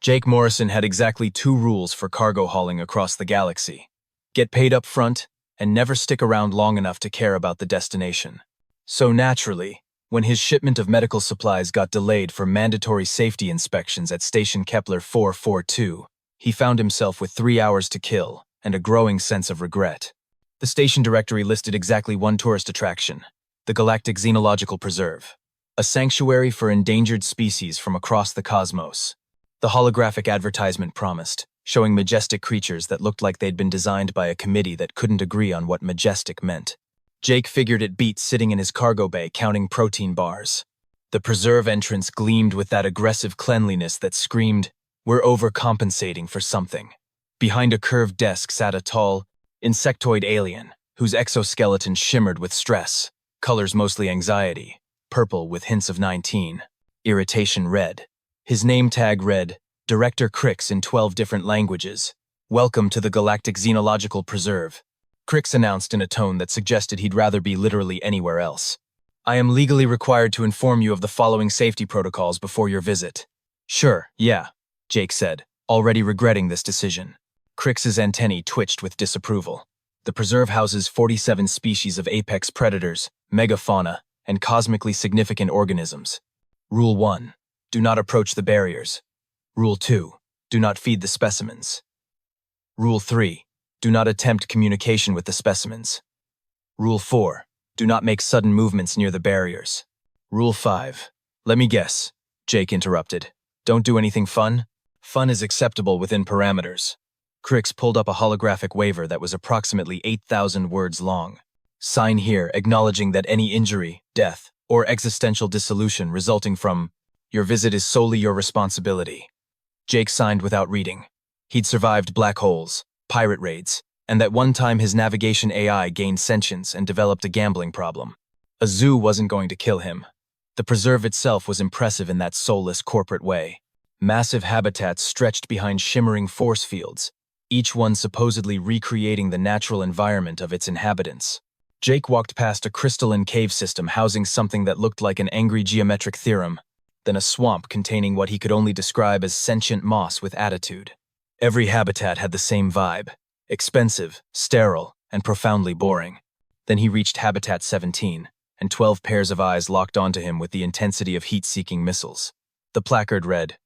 Jake Morrison had exactly 2 rules for cargo hauling across the galaxy. Get paid up front, and never stick around long enough to care about the destination. So naturally, when his shipment of medical supplies got delayed for mandatory safety inspections at Station Kepler 442, he found himself with 3 hours to kill and a growing sense of regret. The station directory listed exactly one tourist attraction, the Galactic Xenological Preserve, a sanctuary for endangered species from across the cosmos. The holographic advertisement promised, showing majestic creatures that looked like they'd been designed by a committee that couldn't agree on what majestic meant. Jake figured it beat sitting in his cargo bay counting protein bars. The preserve entrance gleamed with that aggressive cleanliness that screamed, "We're overcompensating for something." Behind a curved desk sat a tall, insectoid alien, whose exoskeleton shimmered with stress, colors mostly anxiety, purple with hints of 19, irritation red. His name tag read, Director Crix in 12 different languages. "Welcome to the Galactic Xenological Preserve," Crix announced in a tone that suggested he'd rather be literally anywhere else. "I am legally required to inform you of the following safety protocols before your visit." "Sure, yeah," Jake said, already regretting this decision. Crix's antennae twitched with disapproval. The preserve houses 47 species of apex predators, megafauna, and cosmically significant organisms. Rule 1. Do not approach the barriers. Rule 2. Do not feed the specimens. Rule 3. Do not attempt communication with the specimens. Rule 4. Do not make sudden movements near the barriers. Rule 5. Let me guess, Jake interrupted. Don't do anything fun? Fun is acceptable within parameters. Crix pulled up a holographic waiver that was approximately 8,000 words long. Sign here acknowledging that any injury, death, or existential dissolution resulting from your visit is solely your responsibility. Jake signed without reading. He'd survived black holes, pirate raids, and that one time his navigation AI gained sentience and developed a gambling problem. A zoo wasn't going to kill him. The preserve itself was impressive in that soulless corporate way. Massive habitats stretched behind shimmering force fields, each one supposedly recreating the natural environment of its inhabitants. Jake walked past a crystalline cave system housing something that looked like an angry geometric theorem, then a swamp containing what he could only describe as sentient moss with attitude. Every habitat had the same vibe, expensive, sterile, and profoundly boring. Then he reached Habitat 17, and 12 pairs of eyes locked onto him with the intensity of heat-seeking missiles. The placard read,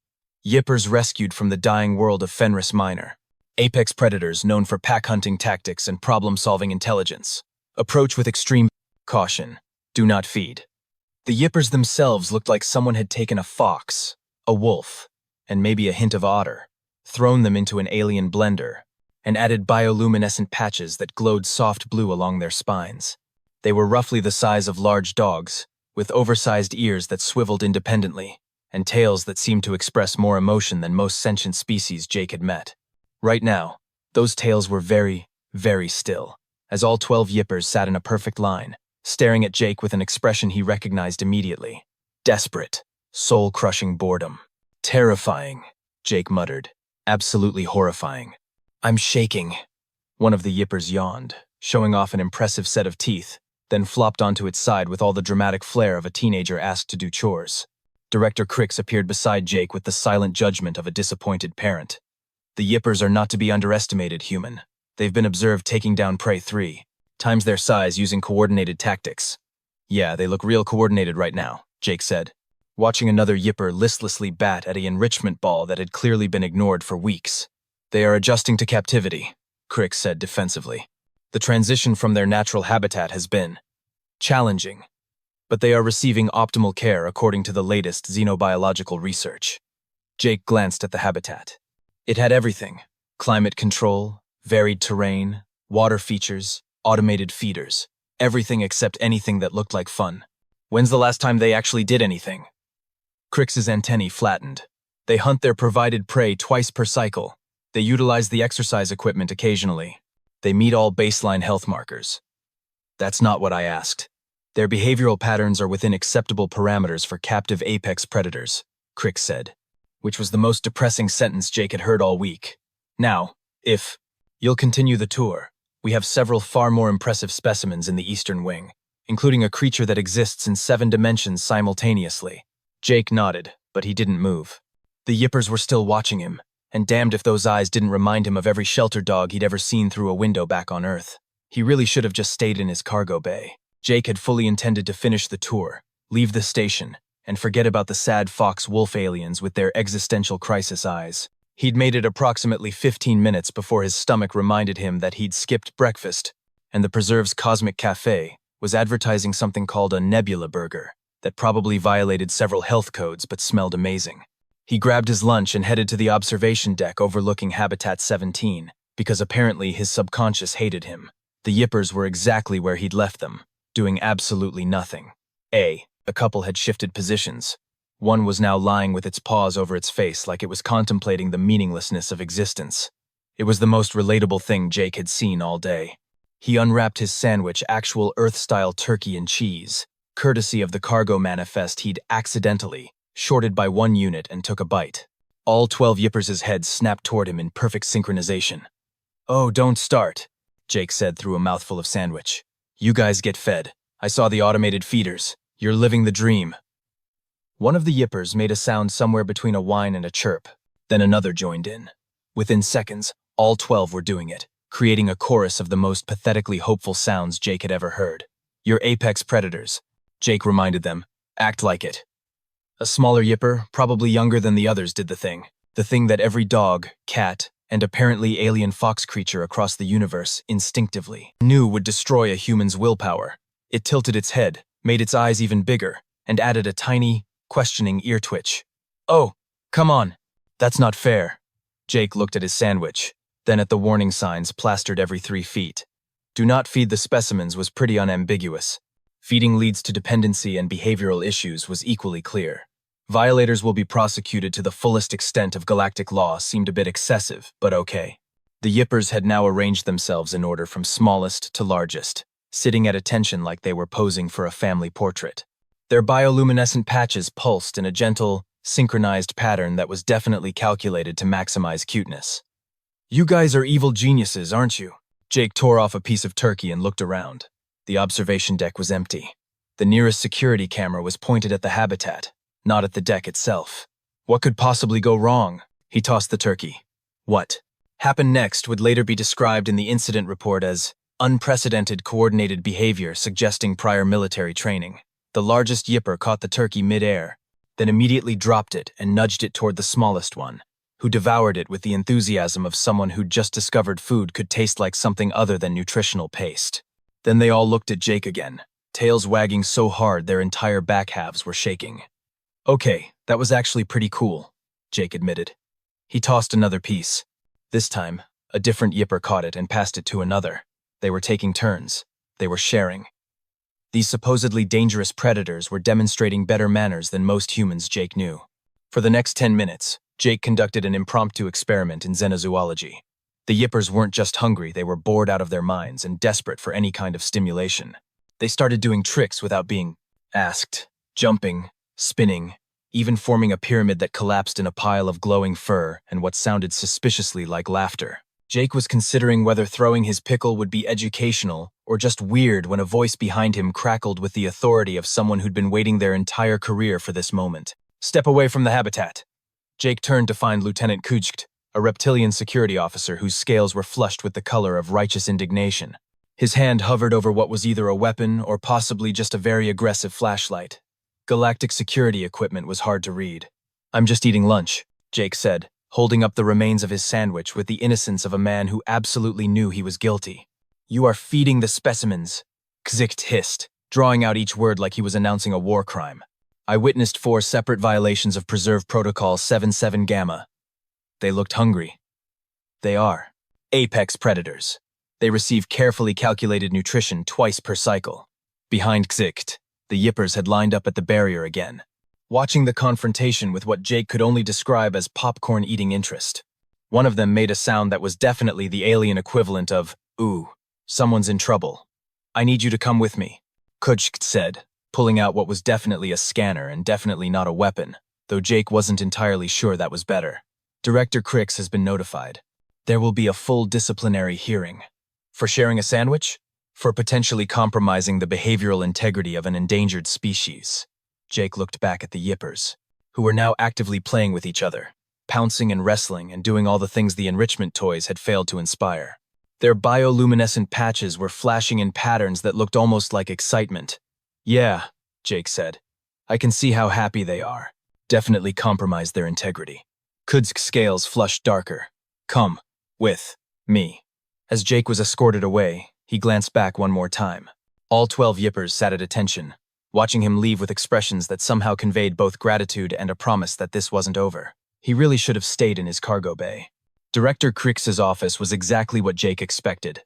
Yippers rescued from the dying world of Fenris Minor. Apex predators known for pack-hunting tactics and problem-solving intelligence. Approach with extreme caution. Do not feed. The Yippers themselves looked like someone had taken a fox, a wolf, and maybe a hint of otter, thrown them into an alien blender, and added bioluminescent patches that glowed soft blue along their spines. They were roughly the size of large dogs, with oversized ears that swiveled independently, and tails that seemed to express more emotion than most sentient species Jake had met. Right now, those tails were very, very still, as all 12 Yippers sat in a perfect line, staring at Jake with an expression he recognized immediately. Desperate, soul-crushing boredom. Terrifying, Jake muttered. Absolutely horrifying. I'm shaking. One of the Yippers yawned, showing off an impressive set of teeth, then flopped onto its side with all the dramatic flair of a teenager asked to do chores. Director Crix appeared beside Jake with the silent judgment of a disappointed parent. The Yippers are not to be underestimated, human. They've been observed taking down prey 3x their size using coordinated tactics. Yeah, they look real coordinated right now, Jake said, watching another Yipper listlessly bat at an enrichment ball that had clearly been ignored for weeks. They are adjusting to captivity, Crix said defensively. The transition from their natural habitat has been challenging, but they are receiving optimal care according to the latest xenobiological research. Jake glanced at the habitat. It had everything: climate control, varied terrain, water features, automated feeders, everything except anything that looked like fun. When's the last time they actually did anything? Crix's antennae flattened. They hunt their provided prey twice per cycle. They utilize the exercise equipment occasionally. They meet all baseline health markers. That's not what I asked. Their behavioral patterns are within acceptable parameters for captive apex predators, Crix said, which was the most depressing sentence Jake had heard all week. Now, if you'll continue the tour, we have several far more impressive specimens in the eastern wing, including a creature that exists in 7 dimensions simultaneously. Jake nodded, but he didn't move. The The yippers were still watching him, and damned if those eyes didn't remind him of every shelter dog he'd ever seen through a window back on Earth. He really should have just stayed in his cargo bay. Jake had fully intended to finish the tour, leave the station, and forget about the sad fox-wolf aliens with their existential crisis eyes. He'd made it approximately 15 minutes before his stomach reminded him that he'd skipped breakfast, and the Preserve's Cosmic Cafe was advertising something called a Nebula Burger that probably violated several health codes but smelled amazing. He grabbed his lunch and headed to the observation deck overlooking Habitat 17, because apparently his subconscious hated him. The yippers were exactly where he'd left them, doing absolutely nothing. A couple had shifted positions. One was now lying with its paws over its face like it was contemplating the meaninglessness of existence. It was the most relatable thing Jake had seen all day. He unwrapped his sandwich, actual Earth-style turkey and cheese, courtesy of the cargo manifest he'd accidentally shorted by 1 unit, and took a bite. All 12 yippers' heads snapped toward him in perfect synchronization. "Oh, don't start," Jake said through a mouthful of sandwich. "You guys get fed. I saw the automated feeders. You're living the dream." One of the yippers made a sound somewhere between a whine and a chirp. Then another joined in. Within seconds, all 12 were doing it, creating a chorus of the most pathetically hopeful sounds Jake had ever heard. "You're apex predators," Jake reminded them. "Act like it." A smaller yipper, probably younger than the others, did the thing that every dog, cat, and apparently alien fox creature across the universe instinctively knew would destroy a human's willpower. It tilted its head, made its eyes even bigger, and added a tiny, questioning ear twitch. "Oh, come on. That's not fair." Jake looked at his sandwich, then at the warning signs plastered every 3 feet. "Do not feed the specimens" was pretty unambiguous. Feeding leads to dependency and behavioral issues was equally clear. Violators will be prosecuted to the fullest extent of galactic law seemed a bit excessive, but okay. The yippers had now arranged themselves in order from smallest to largest, sitting at attention like they were posing for a family portrait. Their bioluminescent patches pulsed in a gentle, synchronized pattern that was definitely calculated to maximize cuteness. "You guys are evil geniuses, aren't you?" Jake tore off a piece of turkey and looked around. The observation deck was empty. The nearest security camera was pointed at the habitat, not at the deck itself. What could possibly go wrong? He tossed the turkey. What happened next would later be described in the incident report as unprecedented coordinated behavior suggesting prior military training. The largest yipper caught the turkey mid-air, then immediately dropped it and nudged it toward the smallest one, who devoured it with the enthusiasm of someone who'd just discovered food could taste like something other than nutritional paste. Then they all looked at Jake again, tails wagging so hard their entire back halves were shaking. "Okay, that was actually pretty cool," Jake admitted. He tossed another piece. This time, a different yipper caught it and passed it to another. They were taking turns. They were sharing. These supposedly dangerous predators were demonstrating better manners than most humans Jake knew. For the next 10 minutes, Jake conducted an impromptu experiment in xenozoology. The yippers weren't just hungry, they were bored out of their minds and desperate for any kind of stimulation. They started doing tricks without being asked, jumping, spinning, even forming a pyramid that collapsed in a pile of glowing fur and what sounded suspiciously like laughter. Jake was considering whether throwing his pickle would be educational or just weird when a voice behind him crackled with the authority of someone who'd been waiting their entire career for this moment. "Step away from the habitat." Jake turned to find Lieutenant Kujkt, a reptilian security officer whose scales were flushed with the color of righteous indignation. His hand hovered over what was either a weapon or possibly just a very aggressive flashlight. Galactic security equipment was hard to read. "I'm just eating lunch," Jake said, holding up the remains of his sandwich with the innocence of a man who absolutely knew he was guilty. "You are feeding the specimens," Kzikt hissed, drawing out each word like he was announcing a war crime. "I witnessed 4 separate violations of Preserve Protocol 77 Gamma. They looked hungry. They are apex predators. They receive carefully calculated nutrition twice per cycle." Behind Kzikt, the yippers had lined up at the barrier again, watching the confrontation with what Jake could only describe as popcorn-eating interest. One of them made a sound that was definitely the alien equivalent of, "Ooh, someone's in trouble. I need you to come with me," Kujkt said, pulling out what was definitely a scanner and definitely not a weapon, though Jake wasn't entirely sure that was better. "Director Crix has been notified. There will be a full disciplinary hearing. For sharing a sandwich? For potentially compromising the behavioral integrity of an endangered species." Jake looked back at the yippers, who were now actively playing with each other, pouncing and wrestling and doing all the things the enrichment toys had failed to inspire. Their bioluminescent patches were flashing in patterns that looked almost like excitement. "Yeah," Jake said. "I can see how happy they are. Definitely compromised their integrity." Kudsk's scales flushed darker. "Come. With. Me." As Jake was escorted away, he glanced back one more time. All 12 yippers sat at attention, watching him leave with expressions that somehow conveyed both gratitude and a promise that this wasn't over. He really should have stayed in his cargo bay. Director Crix's office was exactly what Jake expected.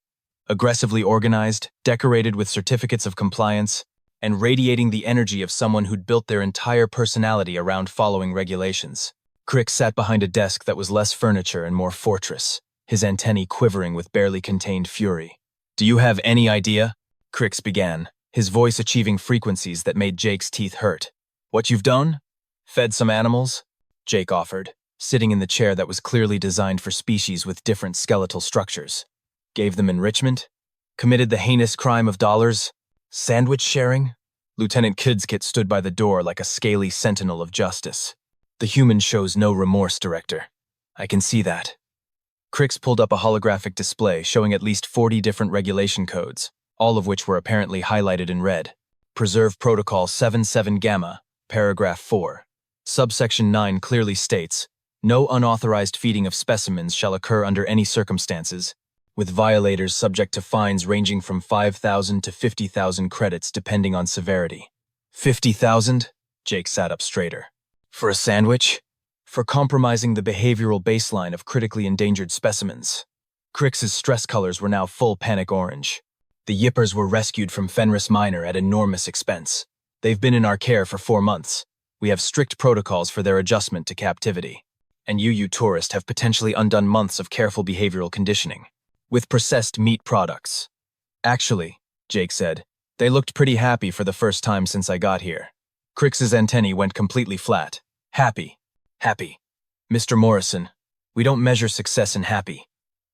Aggressively organized, decorated with certificates of compliance, and radiating the energy of someone who'd built their entire personality around following regulations. Crix sat behind a desk that was less furniture and more fortress, his antennae quivering with barely contained fury. "Do you have any idea?" Crix began, his voice achieving frequencies that made Jake's teeth hurt. "What you've done? Fed some animals?" Jake offered, sitting in the chair that was clearly designed for species with different skeletal structures. "Gave them enrichment? Committed the heinous crime of dollars? Sandwich sharing?" Lieutenant Kidskit stood by the door like a scaly sentinel of justice. "The human shows no remorse, Director. I can see that." Crix pulled up a holographic display showing at least 40 different regulation codes, all of which were apparently highlighted in red. Preserve Protocol 77 Gamma, Paragraph 4. Subsection 9 clearly states, "No unauthorized feeding of specimens shall occur under any circumstances, with violators subject to fines ranging from 5,000 to 50,000 credits depending on severity." 50,000? Jake sat up straighter. For a sandwich? For compromising the behavioral baseline of critically endangered specimens. Crix's stress colors were now full panic orange. The yippers were rescued from Fenris Minor at enormous expense. They've been in our care for 4 months. We have strict protocols for their adjustment to captivity. And you tourists have potentially undone months of careful behavioral conditioning. With processed meat products. Actually, Jake said, they looked pretty happy for the first time since I got here. Crix's antennae went completely flat. Happy. Happy. Mr. Morrison, we don't measure success in happy.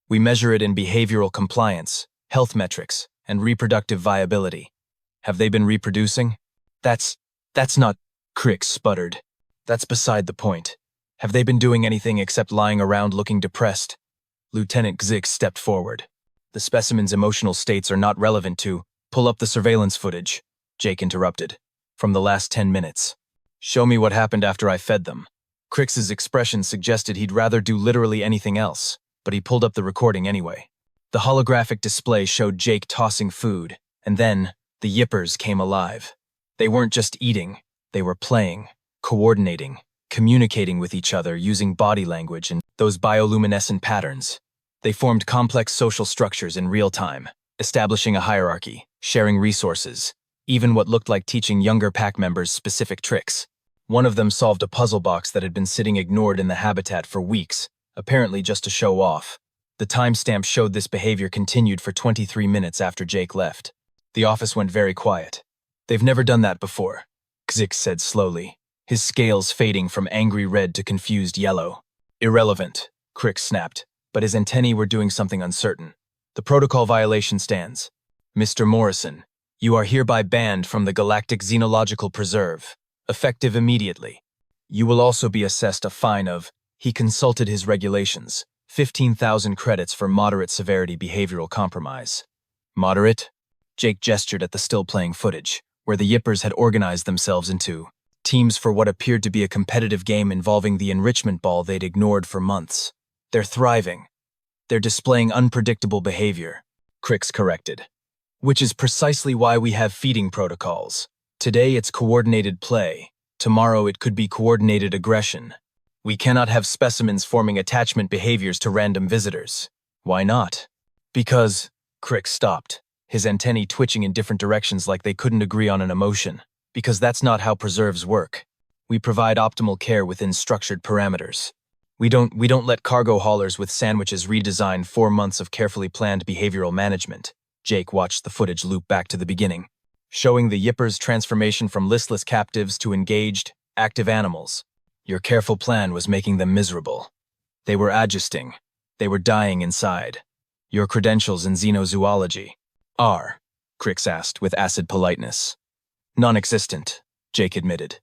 We measure it in behavioral compliance, health metrics, and reproductive viability. Have they been reproducing? That's not, Crix sputtered. That's beside the point. Have they been doing anything except lying around looking depressed? Lieutenant Gzik stepped forward. The specimen's emotional states are not relevant to, pull up the surveillance footage, Jake interrupted, from the last 10 minutes. Show me what happened after I fed them. Crix's expression suggested he'd rather do literally anything else, but he pulled up the recording anyway. The holographic display showed Jake tossing food, and then the yippers came alive. They weren't just eating, they were playing, coordinating, communicating with each other using body language and those bioluminescent patterns. They formed complex social structures in real time, establishing a hierarchy, sharing resources, even what looked like teaching younger pack members specific tricks. One of them solved a puzzle box that had been sitting ignored in the habitat for weeks, apparently just to show off. The timestamp showed this behavior continued for 23 minutes after Jake left. The office went very quiet. They've never done that before, Gzik said slowly, his scales fading from angry red to confused yellow. Irrelevant, Crix snapped, but his antennae were doing something uncertain. The protocol violation stands. Mr. Morrison, you are hereby banned from the Galactic Xenological Preserve, effective immediately. You will also be assessed a fine of, he consulted his regulations, 15,000 credits for moderate severity behavioral compromise. Moderate? Jake gestured at the still-playing footage, where the yippers had organized themselves into teams for what appeared to be a competitive game involving the enrichment ball they'd ignored for months. They're thriving. They're displaying unpredictable behavior, Crix corrected. Which is precisely why we have feeding protocols. Today it's coordinated play. Tomorrow it could be coordinated aggression. We cannot have specimens forming attachment behaviors to random visitors. Why not? Because, Crix stopped, his antennae twitching in different directions like they couldn't agree on an emotion. Because that's not how preserves work. We provide optimal care within structured parameters. We don't let cargo haulers with sandwiches redesign 4 months of carefully planned behavioral management. Jake watched the footage loop back to the beginning, showing the yippers' transformation from listless captives to engaged, active animals. Your careful plan was making them miserable. They were adjusting. They were dying inside. Your credentials in xenozoology are, Crix asked with acid politeness. Non-existent, Jake admitted.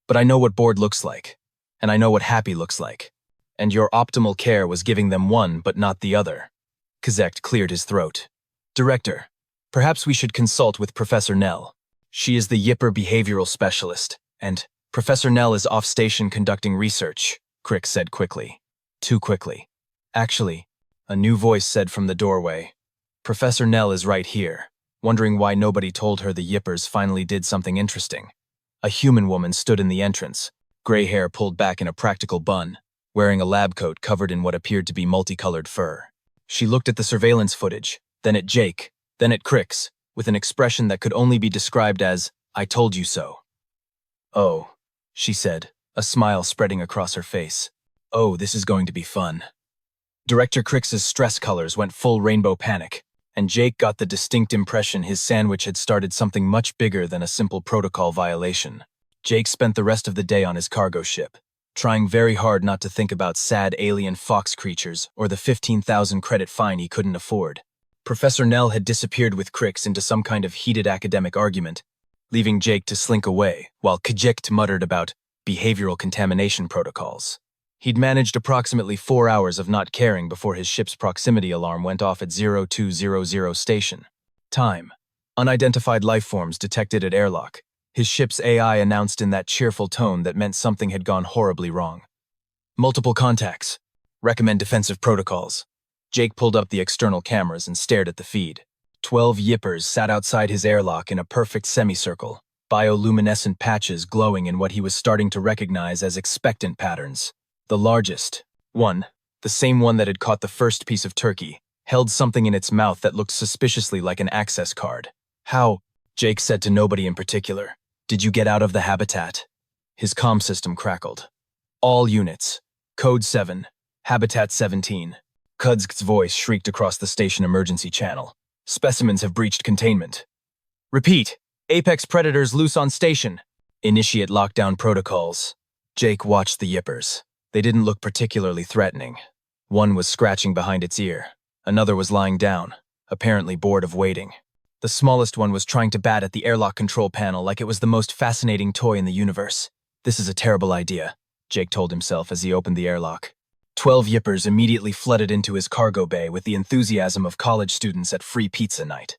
But I know what bored looks like, and I know what happy looks like. And your optimal care was giving them one but not the other. Kazekt cleared his throat. Director, perhaps we should consult with Professor Nell. She is the Yipper behavioral specialist, and Professor Nell is off-station conducting research, Crick said quickly. Too quickly. Actually, a new voice said from the doorway. Professor Nell is right here, wondering why nobody told her the Yippers finally did something interesting. A human woman stood in the entrance, gray hair pulled back in a practical bun, wearing a lab coat covered in what appeared to be multicolored fur. She looked at the surveillance footage, then at Jake, then at Crix, with an expression that could only be described as, "I told you so." "Oh," she said, a smile spreading across her face. "Oh, this is going to be fun." Director Crix's stress colors went full rainbow panic, and Jake got the distinct impression his sandwich had started something much bigger than a simple protocol violation. Jake spent the rest of the day on his cargo ship, trying very hard not to think about sad alien fox creatures or the 15,000 credit fine he couldn't afford. Professor Nell had disappeared with Crix into some kind of heated academic argument, leaving Jake to slink away, while Kajekt muttered about behavioral contamination protocols. He'd managed approximately 4 hours of not caring before his ship's proximity alarm went off at 0200 station. Time. Unidentified life forms detected at airlock. His ship's AI announced in that cheerful tone that meant something had gone horribly wrong. Multiple contacts. Recommend defensive protocols. Jake pulled up the external cameras and stared at the feed. 12 Yippers sat outside his airlock in a perfect semicircle, bioluminescent patches glowing in what he was starting to recognize as expectant patterns. The largest, one, the same one that had caught the first piece of turkey, held something in its mouth that looked suspiciously like an access card. "How?" Jake said to nobody in particular. "Did you get out of the habitat?" His comm system crackled. "All units. Code 7. Habitat 17. Kudsk's voice shrieked across the station emergency channel. "Specimens have breached containment." "Repeat. Apex predators loose on station. Initiate lockdown protocols." Jake watched the Yippers. They didn't look particularly threatening. One was scratching behind its ear. Another was lying down, apparently bored of waiting. The smallest one was trying to bat at the airlock control panel like it was the most fascinating toy in the universe. "This is a terrible idea," Jake told himself as he opened the airlock. 12 Yippers immediately flooded into his cargo bay with the enthusiasm of college students at free pizza night.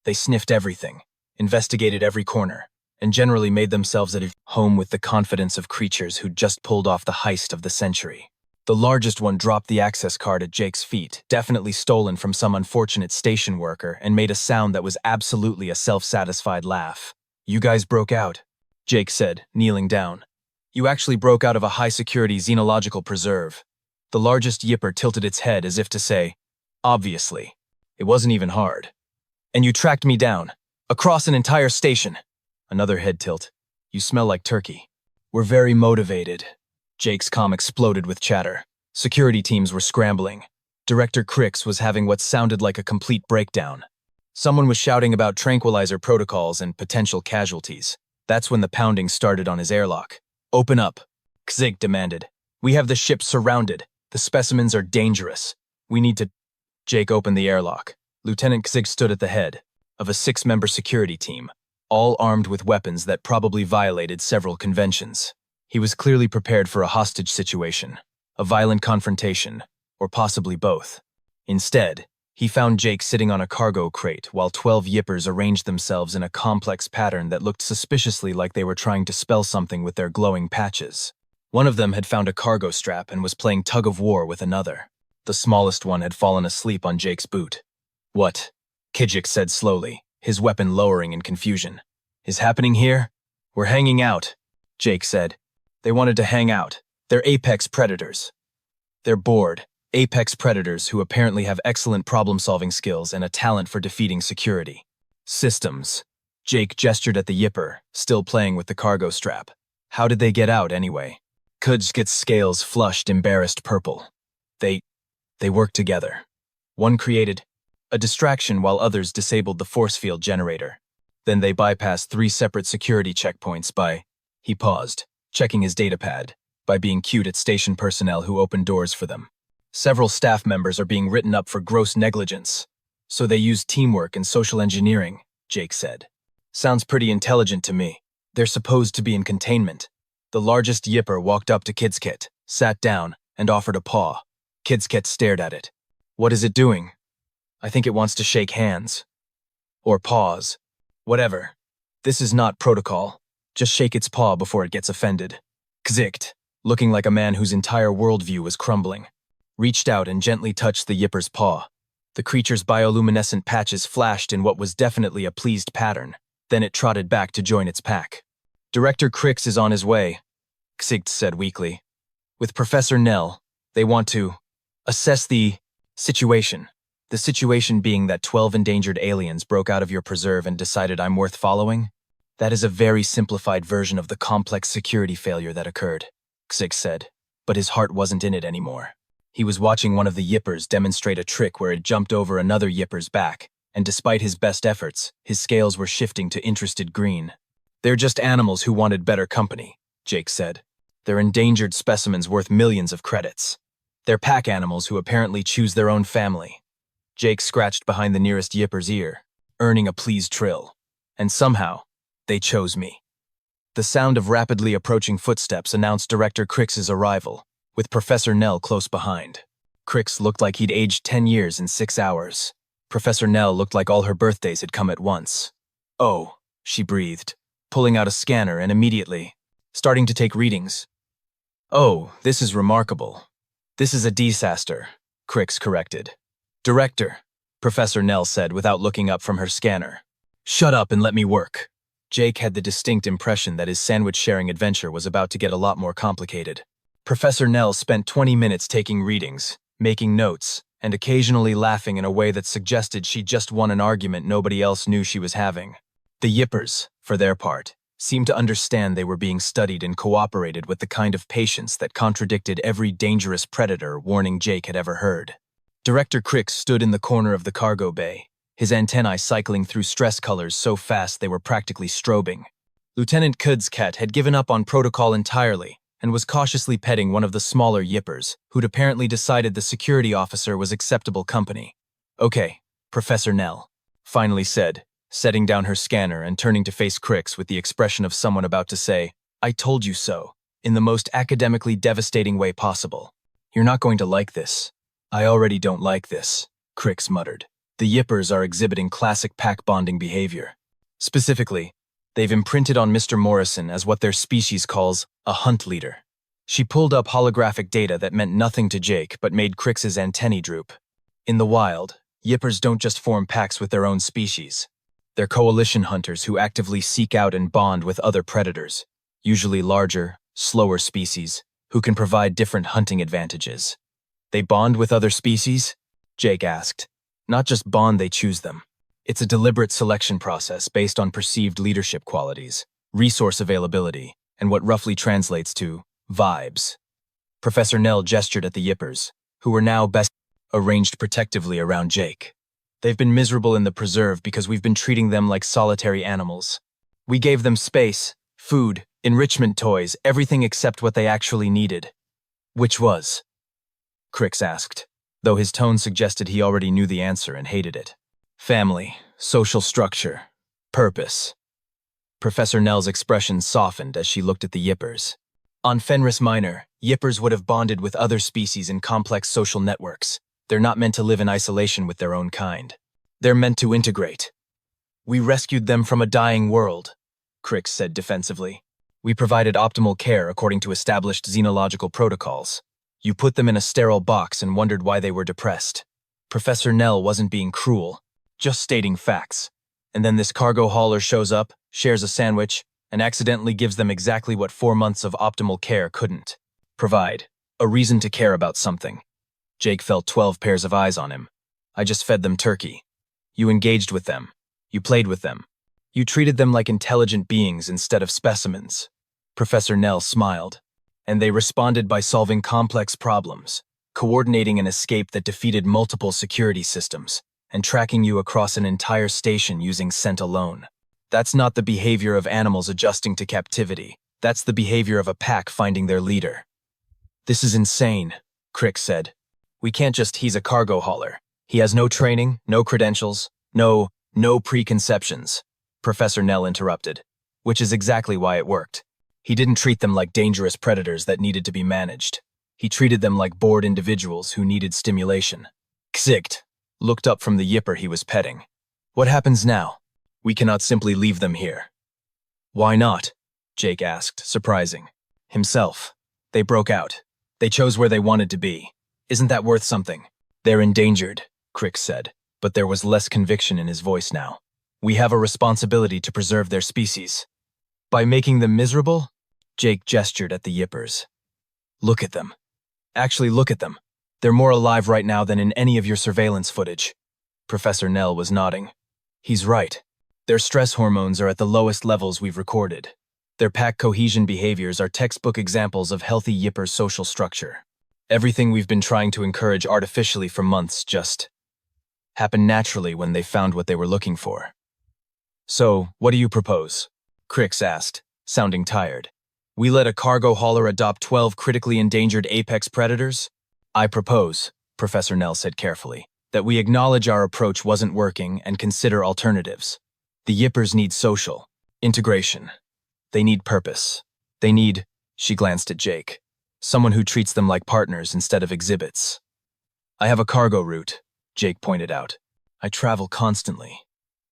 They sniffed everything, investigated every corner, and generally made themselves at home with the confidence of creatures who'd just pulled off the heist of the century. The largest one dropped the access card at Jake's feet, definitely stolen from some unfortunate station worker, and made a sound that was absolutely a self-satisfied laugh. "You guys broke out," Jake said, kneeling down. "You actually broke out of a high-security xenological preserve." The largest Yipper tilted its head as if to say, "Obviously. It wasn't even hard. And you tracked me down, across an entire station." Another head tilt. "You smell like turkey." "We're very motivated." Jake's comm exploded with chatter. Security teams were scrambling. Director Crix was having what sounded like a complete breakdown. Someone was shouting about tranquilizer protocols and potential casualties. That's when the pounding started on his airlock. "Open up," Kzig demanded. "We have the ship surrounded. The specimens are dangerous. We need to—" Jake opened the airlock. Lieutenant Kzig stood at the head of a 6-member security team, all armed with weapons that probably violated several conventions. He was clearly prepared for a hostage situation, a violent confrontation, or possibly both. Instead, he found Jake sitting on a cargo crate while 12 Yippers arranged themselves in a complex pattern that looked suspiciously like they were trying to spell something with their glowing patches. One of them had found a cargo strap and was playing tug-of-war with another. The smallest one had fallen asleep on Jake's boot. "What?" Kijik said slowly, his weapon lowering in confusion. "Is happening here?" "We're hanging out," Jake said. "They wanted to hang out. They're apex predators. They're bored. Apex predators who apparently have excellent problem-solving skills and a talent for defeating security. Systems." Jake gestured at the Yipper, still playing with the cargo strap. "How did they get out, anyway?" Kudsk's scales flushed embarrassed purple. They worked together. One created a distraction while others disabled the force field generator. Then they bypassed 3 separate security checkpoints by— He paused, checking his datapad, by being cued at station personnel who opened doors for them. "Several staff members are being written up for gross negligence. So they used teamwork and social engineering," Jake said. "Sounds pretty intelligent to me. They're supposed to be in containment." The largest Yipper walked up to Kidskit, sat down, and offered a paw. Kidsket stared at it. What is it doing? I think it wants to shake hands. Or paws. Whatever. This is not protocol. Just shake its paw before it gets offended. Kzikt, looking like a man whose entire worldview was crumbling, reached out and gently touched the yipper's paw. The creature's bioluminescent patches flashed in what was definitely a pleased pattern. Then it trotted back to join its pack. Director Crix is on his way, Kzikt said weakly. With Professor Nell, they want to assess the situation. The situation being that 12 endangered aliens broke out of your preserve and decided I'm worth following? That is a very simplified version of the complex security failure that occurred, Kzikt said, but his heart wasn't in it anymore. He was watching one of the yippers demonstrate a trick where it jumped over another yipper's back, and despite his best efforts, his scales were shifting to interested green. They're just animals who wanted better company, Jake said. They're endangered specimens worth millions of credits. They're pack animals who apparently choose their own family. Jake scratched behind the nearest yipper's ear, earning a pleased trill. And somehow, they chose me. The sound of rapidly approaching footsteps announced Director Crix's arrival, with Professor Nell close behind. Crix looked like he'd aged 10 years in 6 hours. Professor Nell looked like all her birthdays had come at once. Oh, she breathed, pulling out a scanner and immediately starting to take readings. Oh, this is remarkable. This is a disaster, Crix corrected. Director, Professor Nell said without looking up from her scanner. Shut up and let me work. Jake had the distinct impression that his sandwich-sharing adventure was about to get a lot more complicated. Professor Nell spent 20 minutes taking readings, making notes, and occasionally laughing in a way that suggested she just won an argument nobody else knew she was having. The yippers, for their part, seemed to understand they were being studied and cooperated with the kind of patience that contradicted every dangerous predator warning Jake had ever heard. Director Crix stood in the corner of the cargo bay, his antennae cycling through stress colors so fast they were practically strobing. Lieutenant Kudskat had given up on protocol entirely and was cautiously petting one of the smaller yippers, who'd apparently decided the security officer was acceptable company. Okay, Professor Nell, finally said, setting down her scanner and turning to face Crix with the expression of someone about to say, I told you so, in the most academically devastating way possible. You're not going to like this. I already don't like this, Crix muttered. The yippers are exhibiting classic pack bonding behavior. Specifically, they've imprinted on Mr. Morrison as what their species calls a hunt leader. She pulled up holographic data that meant nothing to Jake but made Crix's antennae droop. In the wild, yippers don't just form packs with their own species. They're coalition hunters who actively seek out and bond with other predators, usually larger, slower species, who can provide different hunting advantages. They bond with other species? Jake asked. Not just bond, they choose them. It's a deliberate selection process based on perceived leadership qualities, resource availability, and what roughly translates to vibes. Professor Nell gestured at the yippers, who were now best arranged protectively around Jake. They've been miserable in the preserve because we've been treating them like solitary animals. We gave them space, food, enrichment toys, everything except what they actually needed. Which was? Crix asked, though his tone suggested he already knew the answer and hated it. Family, social structure, purpose. Professor Nell's expression softened as she looked at the yippers. On Fenris Minor, yippers would have bonded with other species in complex social networks. They're not meant to live in isolation with their own kind. They're meant to integrate. We rescued them from a dying world, Crix said defensively. We provided optimal care according to established xenological protocols. You put them in a sterile box and wondered why they were depressed. Professor Nell wasn't being cruel, just stating facts. And then this cargo hauler shows up, shares a sandwich, and accidentally gives them exactly what 4 months of optimal care couldn't provide. A reason to care about something. Jake felt 12 pairs of eyes on him. I just fed them turkey. You engaged with them. You played with them. You treated them like intelligent beings instead of specimens. Professor Nell smiled. And they responded by solving complex problems, coordinating an escape that defeated multiple security systems, and tracking you across an entire station using scent alone. That's not the behavior of animals adjusting to captivity. That's the behavior of a pack finding their leader. This is insane, Crix said. We can't just he's a cargo hauler. He has no training, no credentials, no preconceptions. Professor Nell interrupted, which is exactly why it worked. He didn't treat them like dangerous predators that needed to be managed. He treated them like bored individuals who needed stimulation. Xigt looked up from the yipper he was petting. What happens now? We cannot simply leave them here. Why not? Jake asked, surprising himself. They broke out. They chose where they wanted to be. Isn't that worth something? They're endangered, Crick said, but there was less conviction in his voice now. We have a responsibility to preserve their species. By making them miserable? Jake gestured at the yippers. Look at them. Actually, look at them. They're more alive right now than in any of your surveillance footage. Professor Nell was nodding. He's right. Their stress hormones are at the lowest levels we've recorded. Their pack cohesion behaviors are textbook examples of healthy yipper social structure. Everything we've been trying to encourage artificially for months just happened naturally when they found what they were looking for. So, what do you propose? Crix asked, sounding tired. We let a cargo hauler adopt 12 critically endangered apex predators? I propose, Professor Nell said carefully, that we acknowledge our approach wasn't working and consider alternatives. The yippers need social integration. They need purpose. They need, she glanced at Jake, someone who treats them like partners instead of exhibits. I have a cargo route, Jake pointed out. I travel constantly.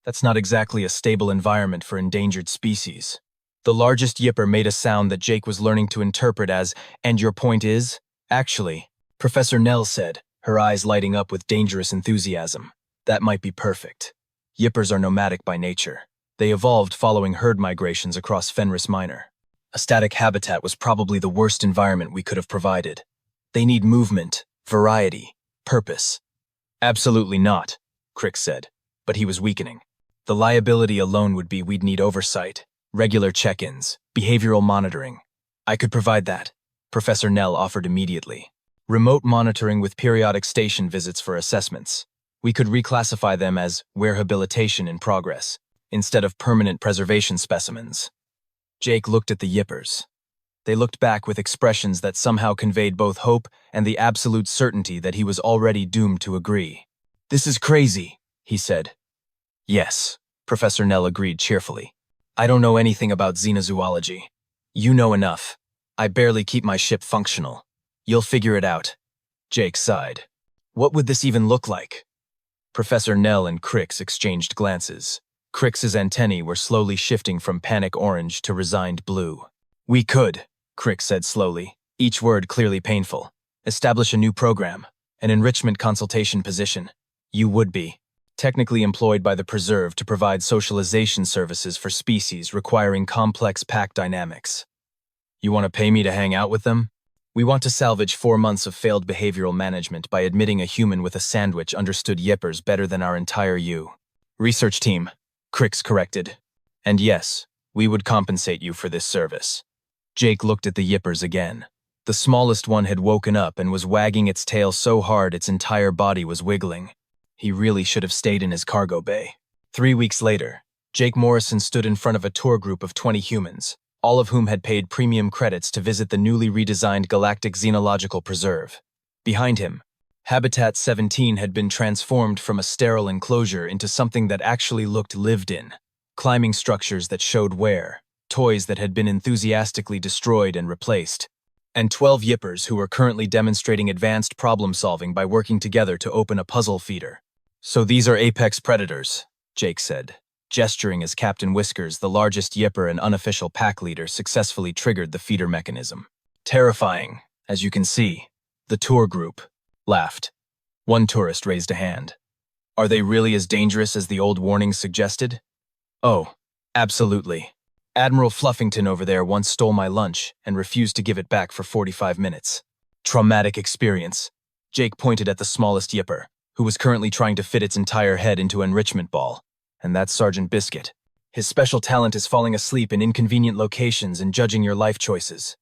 That's not exactly a stable environment for endangered species. The largest yipper made a sound that Jake was learning to interpret as, and your point is? Actually, Professor Nell said, her eyes lighting up with dangerous enthusiasm. That might be perfect. Yippers are nomadic by nature. They evolved following herd migrations across Fenris Minor. A static habitat was probably the worst environment we could have provided. They need movement, variety, purpose. Absolutely not, Crick said, but he was weakening. The liability alone would be we'd need oversight, regular check-ins, behavioral monitoring. I could provide that, Professor Nell offered immediately. Remote monitoring with periodic station visits for assessments. We could reclassify them as rehabilitation in progress, instead of permanent preservation specimens. Jake looked at the yippers. They looked back with expressions that somehow conveyed both hope and the absolute certainty that he was already doomed to agree. This is crazy, he said. Yes, Professor Nell agreed cheerfully. I don't know anything about xenozoology. You know enough. I barely keep my ship functional. You'll figure it out. Jake sighed. What would this even look like? Professor Nell and Crix exchanged glances. Crix's antennae were slowly shifting from panic orange to resigned blue. We could, Crix said slowly, each word clearly painful. Establish a new program, an enrichment consultation position. You would be technically employed by the Preserve to provide socialization services for species requiring complex pack dynamics. You want to pay me to hang out with them? We want to salvage 4 months of failed behavioral management by admitting a human with a sandwich understood yippers better than our entire research team, Crix corrected. And yes, we would compensate you for this service. Jake looked at the yippers again. The smallest one had woken up and was wagging its tail so hard its entire body was wiggling. He really should have stayed in his cargo bay. 3 weeks later, Jake Morrison stood in front of a tour group of 20 humans, all of whom had paid premium credits to visit the newly redesigned Galactic Xenological Preserve. Behind him, Habitat 17 had been transformed from a sterile enclosure into something that actually looked lived in. Climbing structures that showed wear, toys that had been enthusiastically destroyed and replaced, and 12 yippers who were currently demonstrating advanced problem-solving by working together to open a puzzle feeder. So these are apex predators, Jake said, gesturing as Captain Whiskers, the largest yipper and unofficial pack leader, successfully triggered the feeder mechanism. Terrifying, as you can see. The tour group laughed. One tourist raised a hand. Are they really as dangerous as the old warnings suggested? Oh, absolutely. Admiral Fluffington over there once stole my lunch and refused to give it back for 45 minutes. Traumatic experience. Jake pointed at the smallest yipper, who was currently trying to fit its entire head into an enrichment ball. And that's Sergeant Biscuit. His special talent is falling asleep in inconvenient locations and judging your life choices.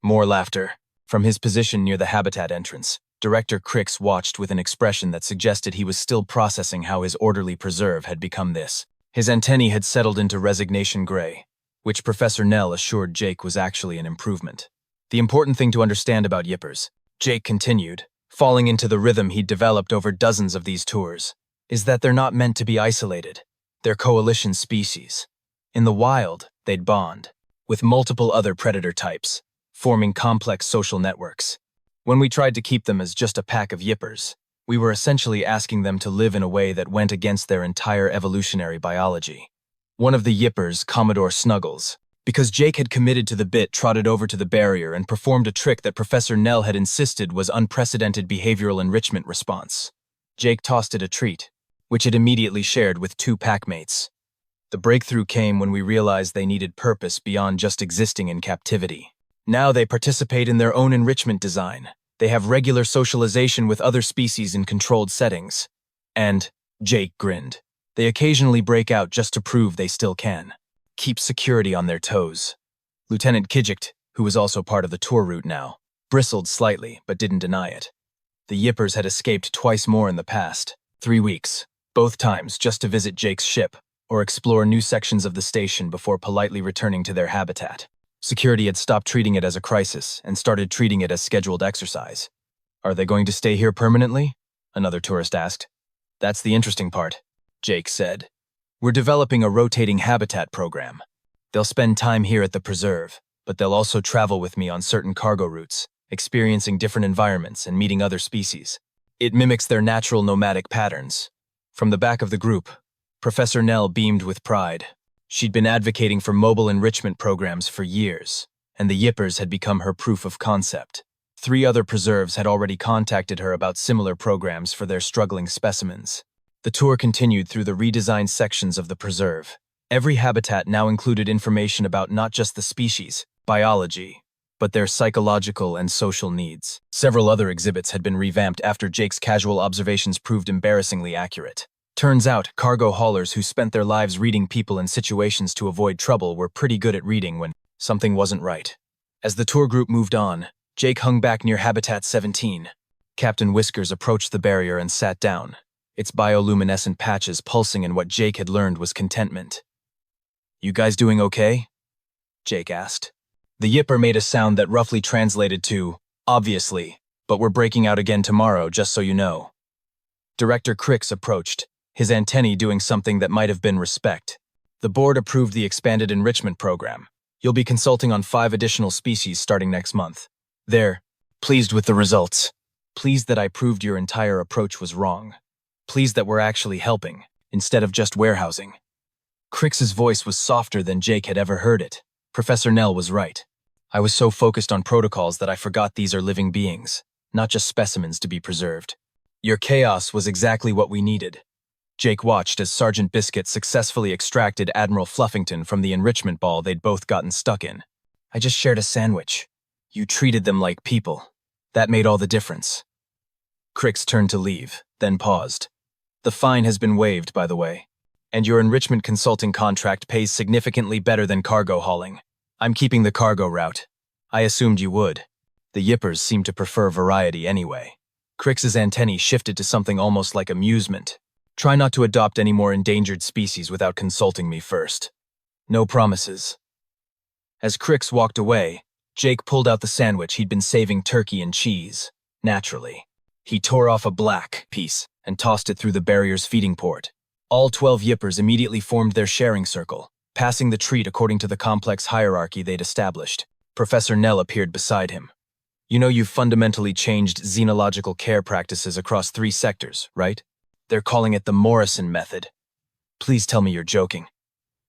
More laughter. From his position near the habitat entrance, Director Crix watched with an expression that suggested he was still processing how his orderly preserve had become this. His antennae had settled into resignation gray, which Professor Nell assured Jake was actually an improvement. The important thing to understand about yippers, Jake continued, falling into the rhythm he'd developed over dozens of these tours, is that they're not meant to be isolated. They're coalition species. In the wild, they'd bond with multiple other predator types, forming complex social networks. When we tried to keep them as just a pack of yippers, we were essentially asking them to live in a way that went against their entire evolutionary biology. One of the yippers, Commodore Snuggles, because Jake had committed to the bit, trotted over to the barrier and performed a trick that Professor Nell had insisted was unprecedented behavioral enrichment response. Jake tossed it a treat, which it immediately shared with 2 packmates. The breakthrough came when we realized they needed purpose beyond just existing in captivity. Now they participate in their own enrichment design. They have regular socialization with other species in controlled settings. And, Jake grinned, they occasionally break out just to prove they still can. Keep security on their toes. Lieutenant Kijekt, who was also part of the tour route now, bristled slightly but didn't deny it. The yippers had escaped twice more in the past, 3 weeks, both times just to visit Jake's ship or explore new sections of the station before politely returning to their habitat. Security had stopped treating it as a crisis and started treating it as scheduled exercise. Are they going to stay here permanently? Another tourist asked. That's the interesting part, Jake said. We're developing a rotating habitat program. They'll spend time here at the preserve, but they'll also travel with me on certain cargo routes, experiencing different environments and meeting other species. It mimics their natural nomadic patterns. From the back of the group, Professor Nell beamed with pride. She'd been advocating for mobile enrichment programs for years, and the yippers had become her proof of concept. 3 other preserves had already contacted her about similar programs for their struggling specimens. The tour continued through the redesigned sections of the preserve. Every habitat now included information about not just the species, biology, but their psychological and social needs. Several other exhibits had been revamped after Jake's casual observations proved embarrassingly accurate. Turns out, cargo haulers who spent their lives reading people and situations to avoid trouble were pretty good at reading when something wasn't right. As the tour group moved on, Jake hung back near Habitat 17. Captain Whiskers approached the barrier and sat down, its bioluminescent patches pulsing in what Jake had learned was contentment. You guys doing okay? Jake asked. The yipper made a sound that roughly translated to, obviously, but we're breaking out again tomorrow, just so you know. Director Crix approached, his antennae doing something that might have been respect. The board approved the expanded enrichment program. You'll be consulting on 5 additional species starting next month. They're pleased with the results. Pleased that I proved your entire approach was wrong. Pleased that we're actually helping, instead of just warehousing. Crix's voice was softer than Jake had ever heard it. Professor Nell was right. I was so focused on protocols that I forgot these are living beings, not just specimens to be preserved. Your chaos was exactly what we needed. Jake watched as Sergeant Biscuit successfully extracted Admiral Fluffington from the enrichment ball they'd both gotten stuck in. I just shared a sandwich. You treated them like people. That made all the difference. Crix turned to leave, then paused. The fine has been waived, by the way, and your enrichment consulting contract pays significantly better than cargo hauling. I'm keeping the cargo route. I assumed you would. The yippers seem to prefer variety anyway. Crix's antennae shifted to something almost like amusement. Try not to adopt any more endangered species without consulting me first. No promises. As Crix walked away, Jake pulled out the sandwich he'd been saving turkey and cheese. Naturally. He tore off a black piece and tossed it through the barrier's feeding port. All 12 yippers immediately formed their sharing circle, passing the treat according to the complex hierarchy they'd established. Professor Nell appeared beside him. You know you've fundamentally changed xenological care practices across 3 sectors, right? They're calling it the Morrison method. Please tell me you're joking.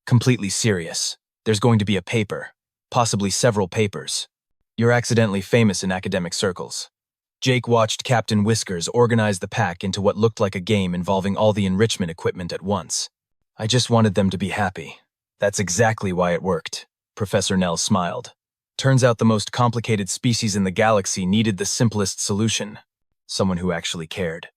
Completely serious. There's going to be a paper, possibly several papers. You're accidentally famous in academic circles. Jake watched Captain Whiskers organize the pack into what looked like a game involving all the enrichment equipment at once. I just wanted them to be happy. That's exactly why it worked. Professor Nell smiled. Turns out the most complicated species in the galaxy needed the simplest solution. Someone who actually cared.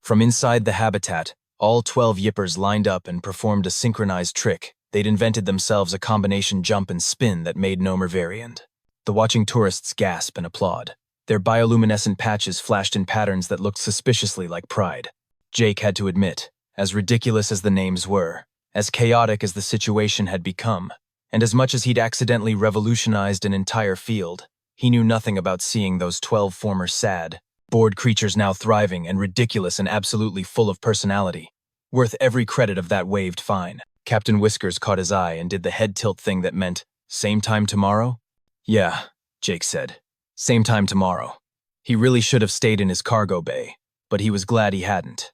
From inside the habitat, all 12 yippers lined up and performed a synchronized trick. They'd invented themselves a combination jump and spin that made no variant. The watching tourists gasp and applaud. Their bioluminescent patches flashed in patterns that looked suspiciously like pride. Jake had to admit, as ridiculous as the names were, as chaotic as the situation had become, and as much as he'd accidentally revolutionized an entire field, he knew nothing about seeing those 12 former sad, bored creatures now thriving and ridiculous and absolutely full of personality. Worth every credit of that waived fine. Captain Whiskers caught his eye and did the head tilt thing that meant, same time tomorrow? Yeah, Jake said. Same time tomorrow. He really should have stayed in his cargo bay, but he was glad he hadn't.